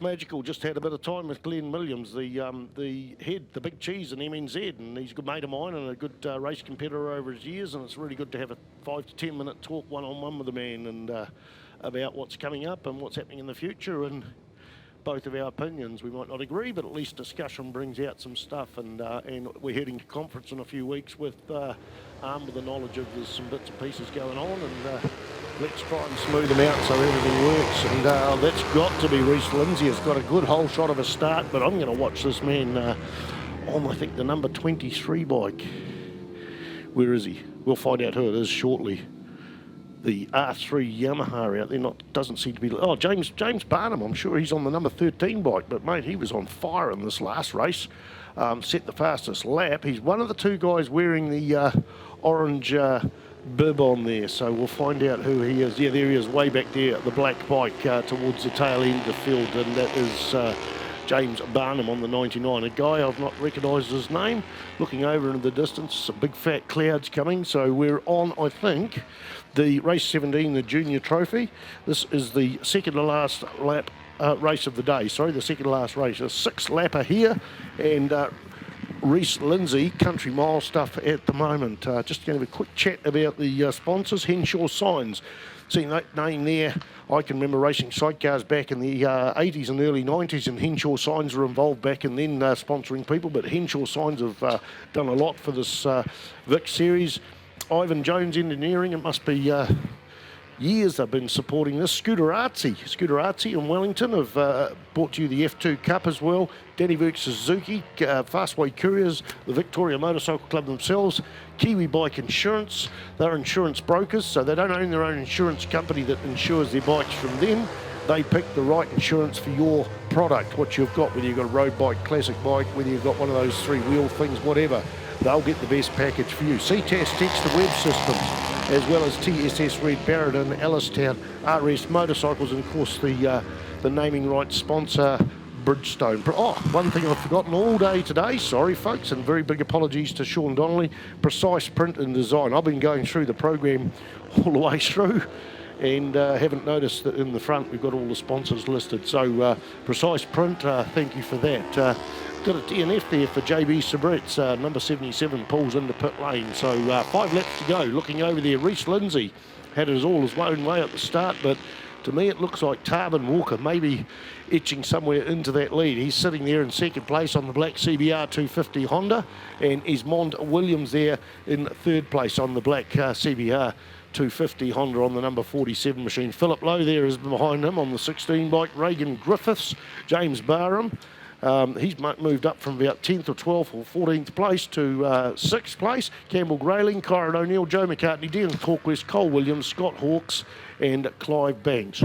Magical just had a bit of time with Glenn Williams, the head, the big cheese in MNZ, and he's a good mate of mine and a good race competitor over his years, and it's really good to have a 5 to 10 minute talk one-on-one with the man and about what's coming up and what's happening in the future, and both of our opinions. We might not agree, but at least discussion brings out some stuff, and we're heading to conference in a few weeks with armed with the knowledge of there's some bits and pieces going on, and let's try and smooth them out so everything works. And that's got to be Reece Lindsay. Has got a good whole shot of a start, but I'm going to watch this man on, I think, the number 23 bike. Where is he? We'll find out who it is shortly. The R3 Yamaha out there doesn't seem to be... Oh, James Barnum, I'm sure he's on the number 13 bike, but, mate, he was on fire in this last race. Set the fastest lap. He's one of the two guys wearing the orange... bib on there, so we'll find out who he is. Yeah, there he is, way back there, the black bike towards the tail end of the field, and that is James Barnum on the 99. A guy I've not recognised his name. Looking over into the distance, some big fat clouds coming, so we're on, I think, the race 17, the Junior Trophy. This is the second to last lap race of the day. Sorry, the second to last race. A 6-lapper here, and Reece Lindsay, country mile stuff at the moment. Just going to have a quick chat about the sponsors. Henshaw Signs. Seeing that name there, I can remember racing sidecars back in the 80s and early 90s, and Henshaw Signs were involved back and then sponsoring people, but Henshaw Signs have done a lot for this Vic series. Ivan Jones Engineering, it must be years they've been supporting this. Scooterartsy in Wellington have brought you the F2 Cup as well. Danny Burke Suzuki, Fastway Couriers, the Victoria Motorcycle Club themselves, Kiwi Bike Insurance. They're insurance brokers, so they don't own their own insurance company that insures their bikes from them. They pick the right insurance for your product, what you've got, whether you've got a road bike, classic bike, whether you've got one of those 3-wheel things, whatever. They'll get the best package for you. Ctas Text to Web Systems, as well as TSS Red Barrett and Ellistown, RS Motorcycles, and of course the naming rights sponsor, Bridgestone. Oh, one thing I've forgotten all day today, sorry folks, and very big apologies to Sean Donnelly, Precise Print and Design. I've been going through the program all the way through, and haven't noticed that in the front we've got all the sponsors listed. So Precise Print, thank you for that. Got a DNF there for JB Sabretz, number 77 pulls into pit lane. So 5 laps to go. Looking over there, Reece Lindsay had it all his own way at the start, but to me it looks like Tarbin Walker maybe etching somewhere into that lead. He's sitting there in second place on the black CBR 250 Honda, and Esmond Williams there in third place on the black CBR 250 Honda on the number 47 machine. Philip Lowe there is behind him on the 16 bike. Reagan Griffiths, James Barham. He's moved up from about 10th or 12th or 14th place to 6th place. Campbell Grayling, Kyron O'Neill, Joe McCartney, Dean Torquist, Cole Williams, Scott Hawkes and Clive Banks.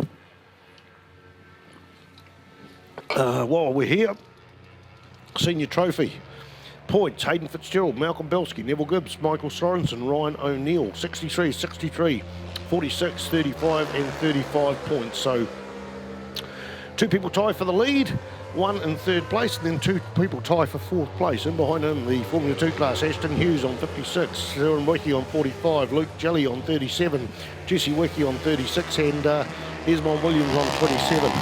While we're here, Senior Trophy. Points, Hayden Fitzgerald, Malcolm Belsky, Neville Gibbs, Michael Sorensen, Ryan O'Neill, 63, 63, 46, 35 and 35 points. So 2 people tie for the lead, 1 in third place, and then 2 people tie for 4th place. In behind him, the Formula 2 class, Ashton Hughes on 56, Søren Wicke on 45, Luke Jelly on 37, Jesse Wicke on 36, and Esmond Williams on 27.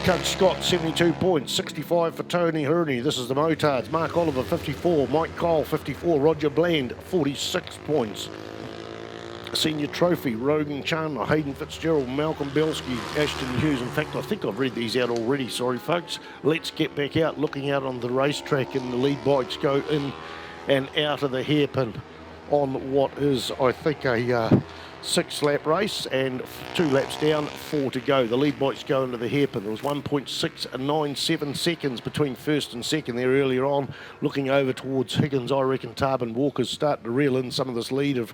Coach Scott, 72 points, 65 for Tony Hurney. This is the Motards. Mark Oliver, 54, Mike Cole, 54, Roger Bland, 46 points. Senior Trophy, Rogan Chandler, Hayden Fitzgerald, Malcolm Belsky, Ashton Hughes. In fact, I think I've read these out already, sorry folks. Let's get back out, looking out on the racetrack, and the lead bikes go in and out of the hairpin on what is, I think, a 6-lap race, and 2 laps down, 4 to go. The lead bikes go into the hairpin. There was 1.697 seconds between first and second there earlier on. Looking over towards Higgins, I reckon Tarbin Walker's starting to reel in some of this lead of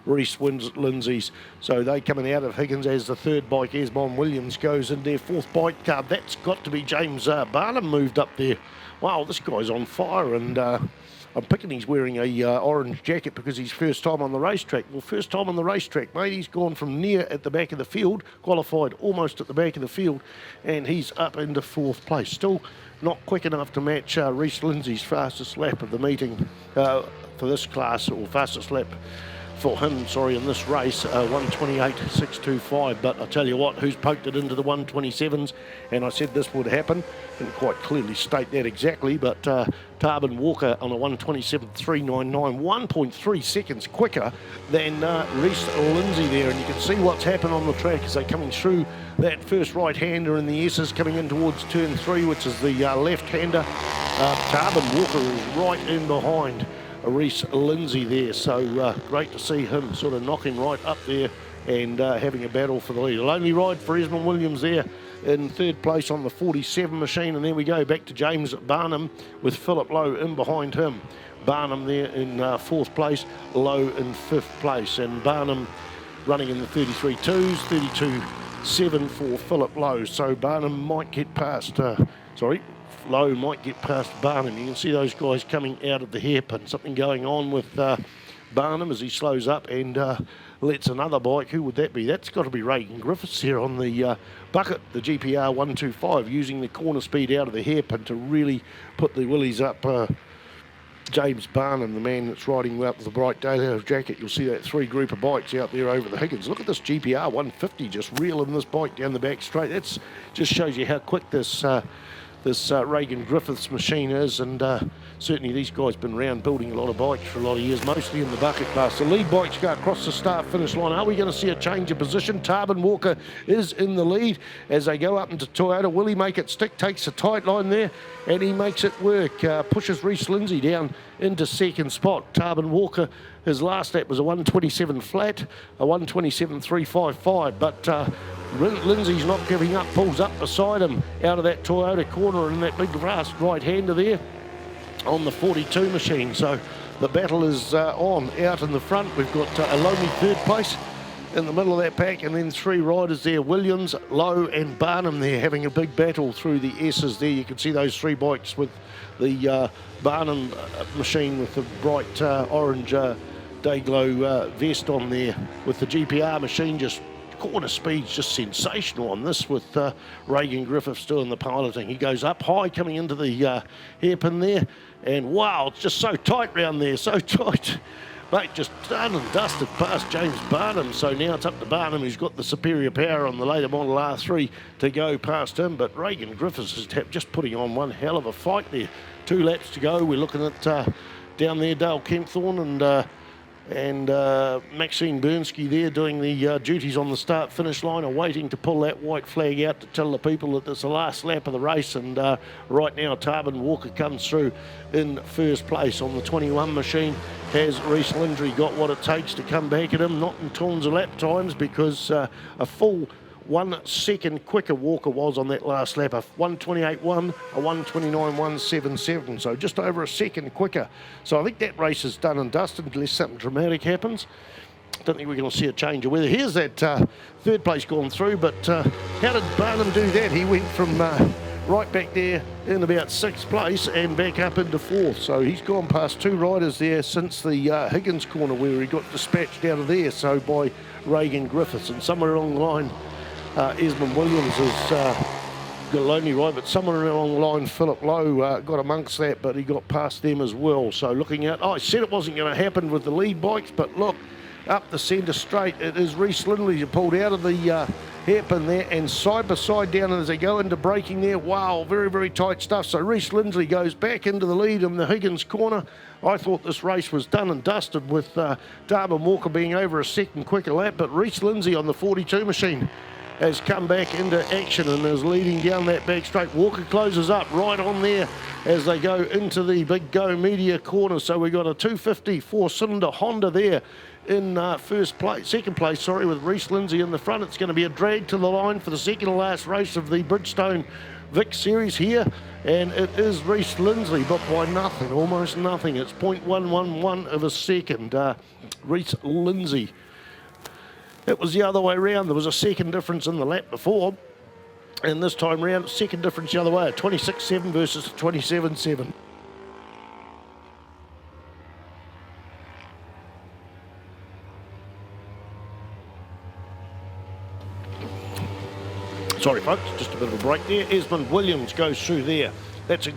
Reece Lindsay's. So they coming out of Higgins as the third bike, Esmond Williams, goes in their 4th bike car. That's got to be James Barnum moved up there. Wow, this guy's on fire, and I'm picking he's wearing a orange jacket because he's first time on the racetrack. Well, first time on the racetrack, mate. He's gone from near at the back of the field, qualified almost at the back of the field, and he's up into 4th place. Still not quick enough to match Reece Lindsay's fastest lap of the meeting for this class, or fastest lap for him, in this race, 128.625. But I tell you what, who's poked it into the 127s, and I said this would happen. Didn't quite clearly state that exactly, but Tarbin Walker on a 127.399, 1.3 seconds quicker than Reese Lindsay there. And you can see what's happened on the track as they're coming through that first right-hander in the S's coming in towards turn 3, which is the left-hander. Tarbin Walker is right in behind Reese Lindsay there, so great to see him sort of knocking right up there and having a battle for the lead. A lonely ride for Esmond Williams there in third place on the 47 machine, and then we go back to James Barnum with Philip Lowe in behind him. Barnum there in fourth place, Lowe in fifth place, and Barnum running in the 33.2s, 32.7 for Philip Lowe, so Barnum might get past, Lowe might get past Barnum. You can see those guys coming out of the hairpin. Something going on with Barnum as he slows up and lets another bike. Who would that be? That's got to be Reagan Griffiths here on the bucket, the GPR 125, using the corner speed out of the hairpin to really put the willies up. James Barnum, the man that's riding out with the bright daylight jacket. You'll see that three group of bikes out there over the Higgins. Look at this GPR 150 just reeling this bike down the back straight. That's just shows you how quick this Reagan Griffiths machine is, and certainly these guys have been around building a lot of bikes for a lot of years, mostly in the bucket class. The lead bikes go across the start-finish line. Are we going to see a change of position? Tarbin Walker is in the lead as they go up into Toyota. Will he make it stick? Takes a tight line there, and he makes it work. Pushes Reese Lindsay down into second spot. Tarbin Walker, his last lap was a 127 flat, a 127.355, but Lindsay's not giving up, pulls up beside him out of that Toyota corner in that big fast right-hander there on the 42 machine. So the battle is on out in the front. We've got a lonely third place in the middle of that pack, and then three riders there, Williams, Lowe and Barnum there having a big battle through the S's there. You can see those three bikes with the Barnum machine with the bright orange Dayglow vest on there, with the GPR machine just corner speed's just sensational on this, with Reagan Griffiths doing the piloting. He goes up high coming into the hairpin there, and wow, it's just so tight round there, so tight. Mate, just done and dusted past James Barnum. So now it's up to Barnum, who's got the superior power on the later model R3 to go past him. But Reagan Griffiths is just putting on one hell of a fight there. 2 laps to go. We're looking at down there Dale Kempthorne and Maxine Bernski there doing the duties on the start-finish line, are waiting to pull that white flag out to tell the people that it's the last lap of the race. And right now, Tarbin Walker comes through in first place on the 21 machine. Has Reese Lindsay got what it takes to come back at him? Not in tons of lap times, because a full 1 second quicker Walker was on that last lap. A 128.1, a 129.177, so just over a second quicker. So I think that race is done and dusted unless something dramatic happens. Don't think we're going to see a change of weather. Here's that third place gone through, but how did Barnum do that? He went from right back there in about 6th place and back up into 4th. So he's gone past 2 riders there since the Higgins corner, where he got dispatched out of there, so by Reagan Griffiths. And somewhere along the line, Esmond Williams has got a lonely ride, but somewhere along the line, Philip Lowe got amongst that, but he got past them as well. So looking at, I said it wasn't going to happen with the lead bikes, but look, up the centre straight, it is Reese Lindsay who pulled out of the hairpin there, and side by side down as they go into braking there. Wow, very, very tight stuff. So Reese Lindsay goes back into the lead in the Higgins corner. I thought this race was done and dusted, with Tarbin Walker being over a second quicker lap, but Reese Lindsay on the 42 machine has come back into action and is leading down that back straight. Walker closes up right on there as they go into the big Go Media corner. So we've got a 250 4-cylinder Honda there in second place, with Reese Lindsay in the front. It's going to be a drag to the line for the second to last race of the Bridgestone Vic Series here, and it is Reese Lindsay, but by nothing, almost nothing. It's 0.111 of a second. Reese Lindsay. It was the other way around. There was a second difference in the lap before, and this time round, second difference the other way, 26.7 versus 27.7. Sorry folks, just a bit of a break there. Esmond Williams goes through there. That's a good